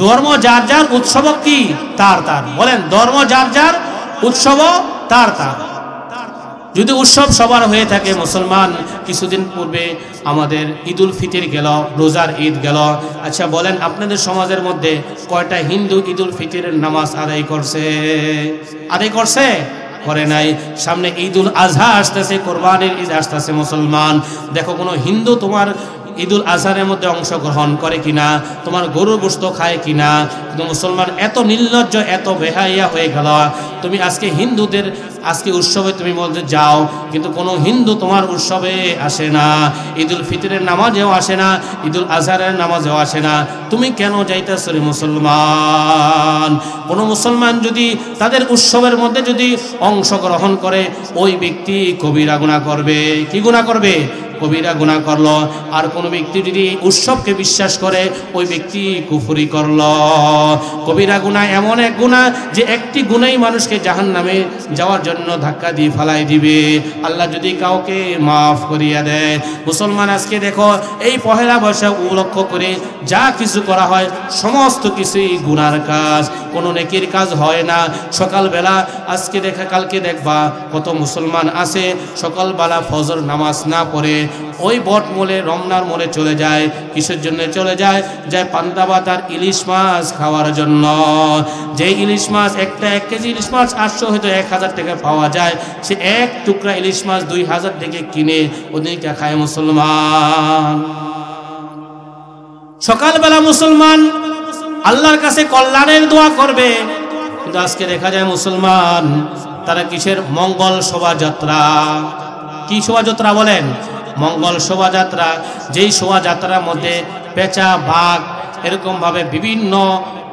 Speaker 1: ধর্ম যার যার উৎসব কি তার তার। বলেন ধর্ম যার যার উৎসব তার তার। যদি উৎসব সবার হয়ে থাকে, মুসলমান কিছুদিন পূর্বে আমাদের ঈদুল ফিতর গেল, রোজার ঈদ গেল। আচ্ছা বলেন আপনাদের সমাজের মধ্যে কয়টা হিন্দু ঈদুল ফিতরের নামাজ আদায় করছে? আদায় করছে? করে নাই। সামনে ঈদুল আজহা আসতেছে, কোরবানির ঈদ আসতেছে। মুসলমান দেখো কোনো হিন্দু তোমার ঈদুল আজহারের মধ্যে অংশগ্রহণ করে কিনা, তোমার গরুর গোশত খায় কিনা। কিন্তু মুসলমান এত নির্লজ্জ, এত বেহাইয়া হয়ে গেল। তুমি আজকে হিন্দুদের আজকে উৎসবে তুমি বলতে যাও, কিন্তু কোনো হিন্দু তোমার উৎসবে আসে না, ঈদুল ফিতরের নামাজেও আসে না, ঈদুল আজহারের নামাজেও আসে না। তুমি কেন যাইতেছ রে মুসলমান? কোনো মুসলমান যদি তাদের উৎসবের মধ্যে যদি অংশগ্রহণ করে, ওই ব্যক্তি কবিরা গুনাহ করবে। কি গুনাহ করবে? কবিরা গুনাহ করলো। আর কোনো ব্যক্তি যদি উৎসবকে বিশ্বাস করে, ওই ব্যক্তি কুফরি করলো। কবিরা গুনাহ এমন এক গুনাহ যে একটি গুনাহই মানুষকে জাহান্নামে যাওয়ার জন্য ধাক্কা দিয়ে ফালাই দিবে, আল্লাহ যদি কাউকে মাফ করিয়া দেয়। মুসলমান আজকে দেখো এই পহেলা বৈশাখ উপলক্ষ করে যা কিছু করা হয় সমস্ত কিছুই গুনার কাজ, কোনো নেকির কাজ হয় না। সকালবেলা আজকে কালকে দেখবা কত মুসলমান আছে সকালবেলা ফজর নামাজ না পড়ে ওই বট মোলে, রমনার মোলে চলে যায়। কিসের জন্য চলে যায়? যায় পান্তা ভাত আর ইলিশ মাছ খাওয়ার জন্য। যে ইলিশ মাছ এক কেজি ইলিশ মাছ 800 হয়তো 1000 টাকা পাওয়া যায়, সে এক টুকরা ইলিশ মাছ 2000 টাকা কিনে ওদিকে খায় মুসলমান। সকালবেলা মুসলমান আল্লাহর কাছে কল্যাণের দোয়া করবে, কিন্তু আজকে দেখা যায় মুসলমান তারা কিসের? মঙ্গল শোভাযাত্রা। কি শোভাযাত্রা বলেন? মঙ্গল শোভাযাত্রা। যেই শোভাযাত্রার মধ্যে পেঁচা, বাঘ এরকমভাবে বিভিন্ন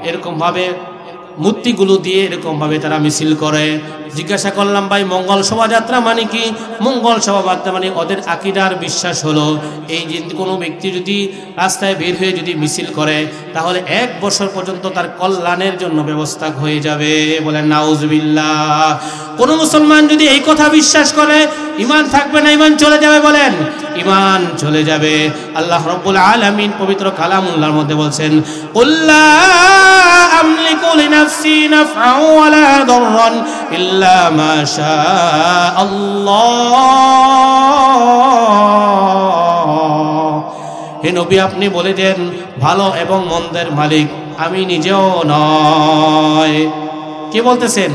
Speaker 1: এরকমভাবে মূর্তিগুলো দিয়ে এরকমভাবে তারা মিছিল করে। জিজ্ঞাসা করলাম ভাই মঙ্গল শোভাযাত্রা মানে কি? মঙ্গল শোভাযাত্রা মানে ওদের আকীদার বিশ্বাস হলো এই যে কোনো ব্যক্তি যদি রাস্তায় বের হয়ে যদি মিছিল করে, তাহলে 1 বছর পর্যন্ত তার কল্যাণের জন্য ব্যবস্থা হয়ে যাবে। বলেন নাউজুবিল্লাহ। কোন মুসলমান যদি এই কথা বিশ্বাস করে, ঈমান থাকবে না, ঈমান চলে যাবে? বলেন ঈমান চলে যাবে। আল্লাহ রাব্বুল আলামিন পবিত্র কালামুল্লাহর মধ্যে বলছেন, কুল্লা আমলিকু লিনাফসি নাফআন ওয়ালা দাররান ইল্লা মা শাআল্লাহ। হে নবী আপনি বলে দেন ভালো এবং মন্দের মালিক আমি নিজেও নয়। কে বলতেছেন?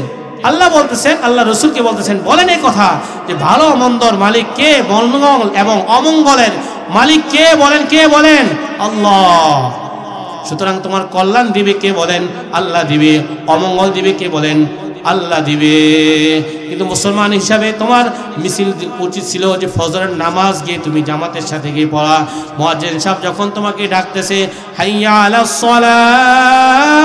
Speaker 1: আল্লাহ বলতেছেন, আল্লাহ রাসূলকে বলতেছেন বলেন এই কথা যে ভালো মন্দর মালিক কে, মঙ্গল এবং অমঙ্গলের মালিক কে? বলেন কে? বলেন আল্লাহ। সুতরাং তোমার কল্যাণ দিবে কে? বলেন আল্লাহ দিবে। অমঙ্গল দিবে কে? বলেন আল্লাহ দিবে। কিন্তু মুসলমান হিসাবে তোমার মিছিল উচিত ছিল যে ফজরের নামাজ গিয়ে তুমি জামাতের সাথে গিয়ে পড়া। মুয়াজ্জিন সাহেব যখন তোমাকে ডাকতেছে হাইয়া আলাস সালাহ,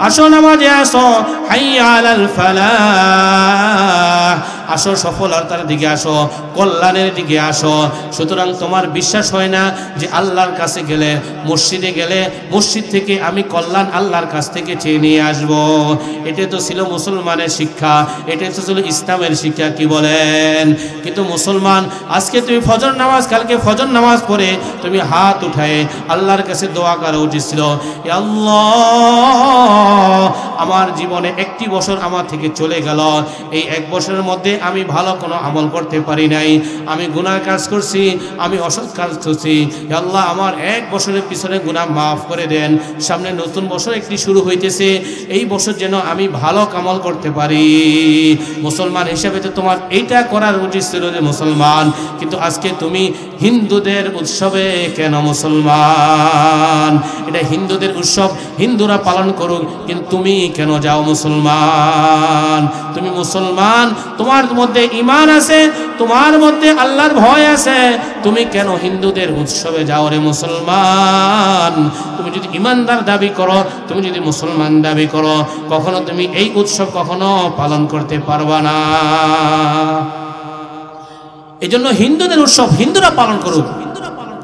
Speaker 1: আসো নামাজে আসো, হাইয়া আলাল ফালাহ, আসো সফলতার দিকে আসো, কল্যাণের দিকে আসো। সুতরাং তোমার বিশ্বাস হয় না যে আল্লাহর কাছে গেলে, মসজিদে গেলে মসজিদ থেকে আমি কল্যাণ আল্লাহর কাছ থেকে চেয়ে নিয়ে আসবো। এটাই তো ছিল মুসলমানের শিক্ষা, এটাই তো ছিল ইসলামের শিক্ষা, কি বলেন? কিন্তু মুসলমান আজকে তুমি ফজর নামাজ, কালকে ফজর নামাজ পড়ে তুমি হাত উঠায় আল্লাহর কাছে দোয়া করা উচিত ছিল, হে আল্লাহ আমার জীবনে একটি বছর আমার থেকে চলে গেল, এই এক বছরের মধ্যে আমি ভালো কোনো আমল করতে পারি নাই, আমি গুনাহ কাজ করছি, আমি অসৎ কাজ করছি, হে আল্লাহ আমার এক বছরের পিছনে গুনাহ মাফ করে দেন। সামনে নতুন বছর একটি শুরু হইতেছে, এই বছর যেন আমি ভালো কামাল করতে পারি। মুসলমান হিসেবে তো তোমার এইটা করার উচিত ছিল যে মুসলমান। কিন্তু আজকে তুমি হিন্দুদের উৎসবে কেন মুসলমান? এটা হিন্দুদের উৎসব, হিন্দুরা পালন করুক, কিন্তু তুমি কেন যাও মুসলমান? তুমি মুসলমান, তোমার মধ্যে ঈমান আছে, তোমার মধ্যে আল্লাহর ভয় আছে, তুমি কেন হিন্দুদের উৎসবে যাও রে মুসলমান? তুমি যদি ঈমানদার দাবি করো, তুমি যদি মুসলমান দাবি করো, কখনো তুমি এই উৎসব কখনো পালন করতে পারবা না। এই জন্য হিন্দুদের উৎসব হিন্দুরা পালন করুক,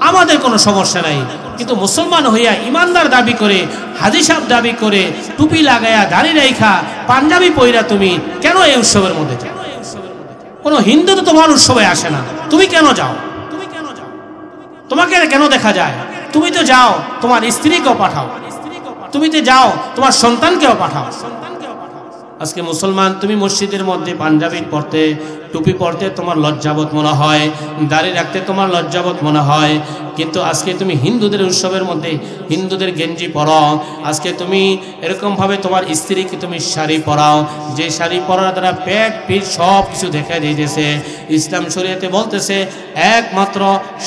Speaker 1: আমাদের কোনো সমস্যা নাই। কিন্তু মুসলমান হইয়া ঈমানদার দাবি করে, হাজী সাহেব দাবি করে, টুপি লাগায়া, দাড়ি রাইখা, পাঞ্জাবি পইরা তুমি কেন এই উৎসবের মধ্যে যাও? কোনো হিন্দু তো তোমার উৎসবে আসে না, তুমি কেন যাও? তোমাকে কেন দেখা যায়? তুমি তো যাও, তোমার স্ত্রীকেও পাঠাও, তুমি তো যাও, তোমার সন্তানকেও পাঠাও। আজকে মুসলমান তুমি মসজিদের মধ্যে পাঞ্জাবি পরতে, টুপি পরতে তোমার লজ্জাবোধ মনে হয়, দাড়ি রাখতে তোমার লজ্জাবোধ মনে হয়, কিন্তু আজকে তুমি হিন্দুদের উৎসবের মধ্যে হিন্দুদের গেঞ্জি পরাও। আজকে তুমি এরকমভাবে তোমার স্ত্রীকে তুমি শাড়ি পরাও, যে শাড়ি পরার দ্বারা পেট পিঠ সব কিছু দেখা দিতেছে। ইসলাম শরীয়তে বলতেছে একমাত্র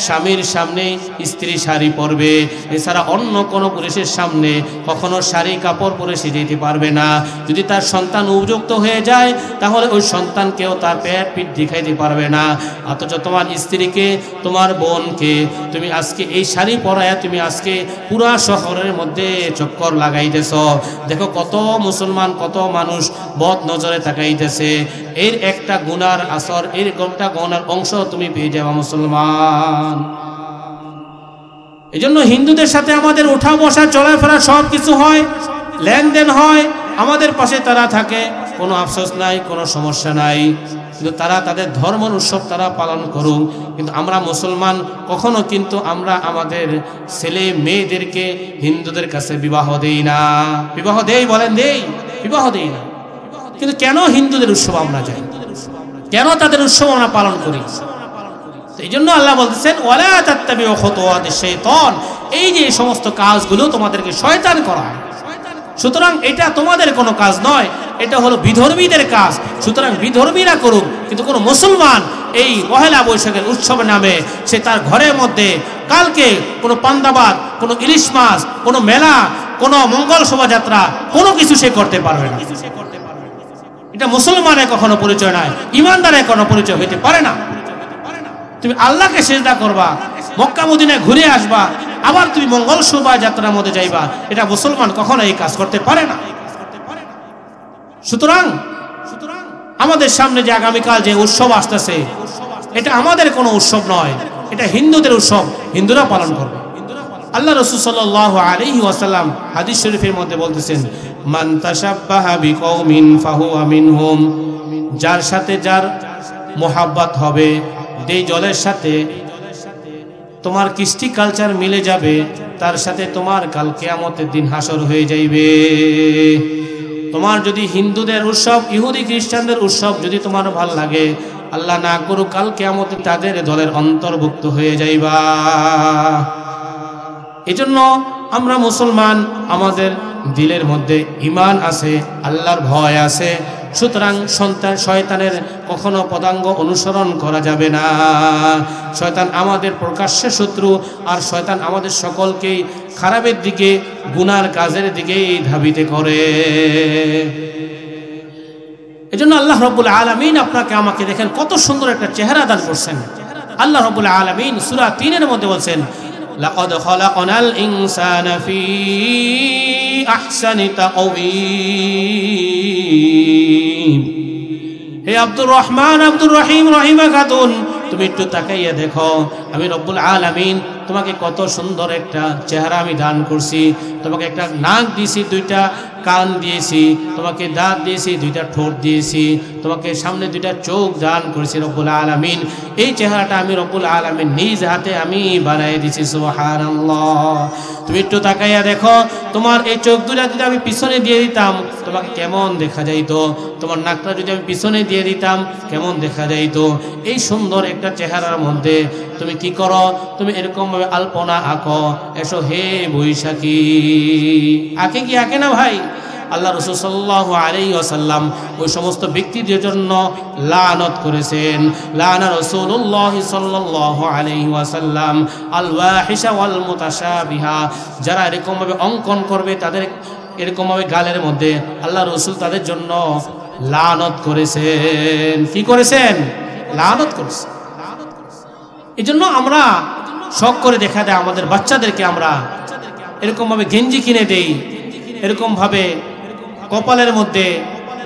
Speaker 1: স্বামীর সামনে স্ত্রী শাড়ি পরবে, এছাড়া অন্য কোনো পুরুষের সামনে কখনো শাড়ি কাপড় পরে সে যেতে পারবে না। যদি তার সন্তান উপযুক্ত হয়ে যায় তাহলে ওই সন্তানকেও তার পেট পিঠ দেখাইতে পারবে না। অথচ তোমার স্ত্রীকে, তোমার বোনকে তুমি আজকে এই শাড়ি পরায়া তুমি আজকে পুরা শহরের মধ্যে চক্কর লাগাইতেছ। দেখো কত মুসলমান, কত মানুষ বদ নজরে তাকাইতেছে। এর একটা গুনার আসর, এর একটা গুনার অংশ তুমি পেয়ে যাবে মুসলমান। এই জন্য হিন্দুদের সাথে আমাদের উঠা বসা, চলাফেরা সব কিছু হয়, লেনদেন হয়, আমাদের পাশে তারা থাকে, কোনো আফসোস নাই, কোনো সমস্যা নাই। কিন্তু তারা তাদের ধর্ম উৎসব তারা পালন করুক, কিন্তু আমরা মুসলমান কখনো কিন্তু আমরা আমাদের ছেলে মেয়েদেরকে হিন্দুদের কাছে বিবাহ দেই না। বিবাহ দেই বলেন? দেই, বিবাহ দেই না। কিন্তু কেন হিন্দুদের উৎসব আমরা যাই? কেন তাদের উৎসব আমরা পালন করি? এই জন্য আল্লাহ বলতেছেন ওয়ালা তাত্তাবিউ খুতুওয়াতিশ শাইতান, এই যে সমস্ত কাজগুলো তোমাদেরকে শয়তান করায়, সুতরাং এটা তোমাদের কোনো কাজ নয়, এটা হলো বিধর্মীদের কাজ। সুতরাং বিধর্মীরা করুক, কিন্তু কোনো মুসলমান এই পহেলা বৈশাখের উৎসবের নামে সে তার ঘরের মধ্যে কালকে কোনো পান্দাবাদ, কোনো ইলিশ মাছ, কোনো মেলা, কোনো মঙ্গল শোভাযাত্রা কোনো কিছু সে করতে পারবে না। এটা মুসলমানের কখনো পরিচয় নয়, ইমানদারের কোনো পরিচয় হইতে পারে না। তুমি আল্লাহকে সিজদা করবা, মক্কা মদিনায় ঘুরে আসবা, আবার তুমি মঙ্গল শোভাযাত্রার মধ্যে যাইবা, এটা মুসলমান কখনো এই কাজ করতে পারে না। সুতরাং আমাদের সামনে যে আগামীকাল যে উৎসব আসতেছে, এটা আমাদের কোনো উৎসব নয়, এটা হিন্দুদের উৎসব, হিন্দুরা পালন করবে। আল্লাহ রাসূল সাল্লাল্লাহু আলাইহি ওয়াসাল্লাম হাদিস শরীফের মধ্যে বলতেছেন মান তাশাব্বাহা বিকওমিন ফাহুয়া মিনহুম, যার সাথে যার মোহাব্বত হবে, যেই জলের সাথে তোমার কৃষ্টি কালচার মিলে যাবে, তার সাথে তোমার কাল কিয়ামতের দিন হাসর হয়ে যাইবে। তোমার যদি হিন্দুদের উৎসব, ইহুদি খ্রিস্টানদের উৎসব যদি তোমার ভাল লাগে, আল্লাহ না করুক কাল কিয়ামতে তাদের দলের অন্তর্ভুক্ত হয়ে যাইবা। এজন্য আমরা মুসলমান, আমাদের দিলের মধ্যে ঈমান আছে, আল্লাহর ভয় আছে, সুতরাং শয়তানের কখনো পদাঙ্গ অনুসরণ করা যাবে না। শয়তান আমাদের প্রকাশ্য শত্রু, আর শয়তান আমাদের সকলকেই খারাপের দিকে, গুনার কাজের দিকেই ধাবিত করে। এজন্য আল্লাহ রাব্বুল আলামিন আপনাকে আমাকে দেখেন কত সুন্দর একটা চেহারা দান করছেন। আল্লাহ রাব্বুল আলামিন সূরা 3 এর মধ্যে বলছেন, লাকাদ খালাকনাল ইনসানা ফি আহসানি তাকওয়িম। হে আব্দুর রহমান, আব্দুর রহিম, রহিমা খাতুন, তুমি একটু তাকাইয়া দেখো, আমি রব্বুল আলামিন তোমাকে কত সুন্দর একটা চেহারা আমি দান করছি। তোমাকে একটা নাক দিয়েছি, দুইটা কান দিয়েছি, তোমাকে দাঁত দিয়েছি, দুইটা ঠোঁট দিয়েছি, তোমাকে সামনে দুইটা চোখ দান করেছি রব্বুল আলামিন। এই চেহারাটা আমি রব্বুল আলামিন নিজ হাতে আমি বানাই দিয়েছি। সুবহানাল্লাহ। তুমি একটু তাকাইয়া দেখো, তোমার এই চোখ দুটা যদি আমি পিছনে দিয়ে দিতাম তোমাকে কেমন দেখা যাইতো, তোমার নাকটা যদি আমি পিছনে দিয়ে দিতাম কেমন দেখা যাইতো। এই সুন্দর একটা চেহারার মধ্যে তুমি কি করো, তুমি এরকম ভাবে আলপনা আঁকো। এসো হে বৈশাখী, আঁকে কি আঁকে না ভাই? আল্লাহ রাসূল সাল্লাল্লাহু আলাইহি ওয়াসাল্লাম ওই সমস্ত ব্যক্তিদের জন্য লানত করেছেন। লানা রাসূলুল্লাহ সাল্লাল্লাহু আলাইহি ওয়াসাল্লাম আল ওয়াহিশা ওয়াল মুতাশাবিহা, যারা এরকম ভাবে অঙ্কন করবে তাদের এরকম ভাবে গালের মধ্যে আল্লাহ রাসূল তাদের জন্য লানত করেছেন। কি করেছেন? লানত করেছেন। এজন্য আমরা শখ করে দেখা দেয় আমাদের বাচ্চাদেরকে আমরা এরকম ভাবে গেঞ্জি কিনে দেই, এরকম ভাবে কপালের মধ্যে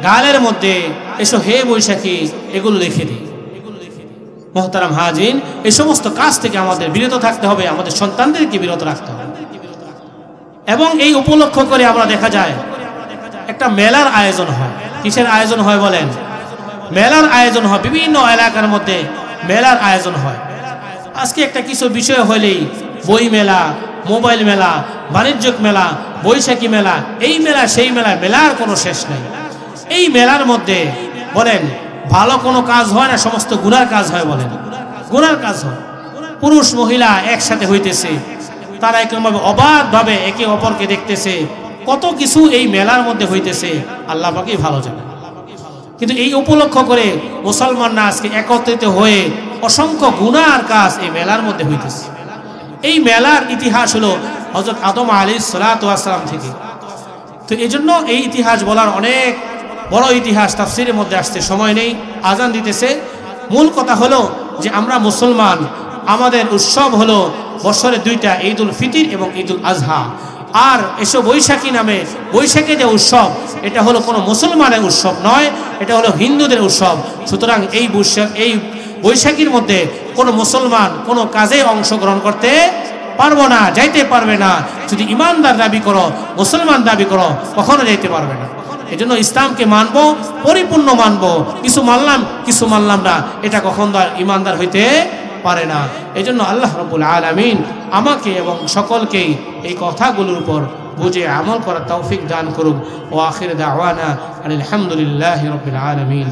Speaker 1: গালের মধ্যে এসো হে বৈশাখী এগুলো লিখে দিই। মুহতারাম হাজিন, এই সমস্ত কাজ থেকে আমাদের বিরত থাকতে হবে, আমাদের সন্তানদেরকে বিরত রাখতে হবে। এবং এই উপলক্ষ করে আমরা দেখা যায় একটা মেলার আয়োজন হয়। কিসের আয়োজন হয় বলেন? মেলার আয়োজন হয়। বিভিন্ন এলাকার মধ্যে মেলার আয়োজন হয়। আজকে একটা কিছু বিষয় হলেই বই মেলা, মোবাইল মেলা, বাণিজ্যিক মেলা, বৈশাখী মেলা, এই মেলা সেই মেলা, মেলার কোনো শেষ নেই। এই মেলার মধ্যে বলেন ভালো কোনো কাজ হয় না, সমস্ত গুনার কাজ হয়। বলেন গুনার কাজ হয়। পুরুষ মহিলা একসাথে হইতেছে, তারা একভাবে অবাধভাবে একে অপরকে দেখতেছে, কত কিছু এই মেলার মধ্যে হইতেছে, আল্লাহ পাকই ভালো জানে। কিন্তু এই উপলক্ষ করে মুসলমানরা আজকে একত্রিত হয়ে অসংখ্য গুনার কাজ এই মেলার মধ্যে হইতেছে। এই মেলার ইতিহাস হলো হযরত আদম আলাইহিস সালাতু ওয়াস সালাম থেকে। তো এই জন্য এই ইতিহাস বলার অনেক বড় ইতিহাস তাফসীরের মধ্যে আসতে সময় নেই, আজান দিতেছে। মূল কথা হলো যে আমরা মুসলমান, আমাদের উৎসব হলো বছরে দুইটা, ঈদুল ফিতর এবং ঈদুল আজহা। আর এসো বৈশাখী নামে বৈশাখী যে উৎসব, এটা হলো কোনো মুসলমানের উৎসব নয়, এটা হলো হিন্দুদের উৎসব। সুতরাং এই বৈশাখীর মধ্যে কোনো মুসলমান কোনো কাজে অংশগ্রহণ করতে পারবো না, যাইতে পারবে না। যদি ইমানদার দাবি করো, মুসলমান দাবি করো, কখনো যাইতে পারবে না। এজন্য ইসলামকে মানবো, পরিপূর্ণ মানবো। কিছু মানলাম কিছু মানলাম না, এটা কখনো ইমানদার হইতে পারে না। এজন্য আল্লাহ রাব্বুল আলামিন আমাকে এবং সকলকেই এই কথাগুলোর উপর বুঝে আমল করার তৌফিক দান করুক। ওয়া আখির দাওয়ানা আলহামদুলিল্লাহি রাব্বিল আলামিন।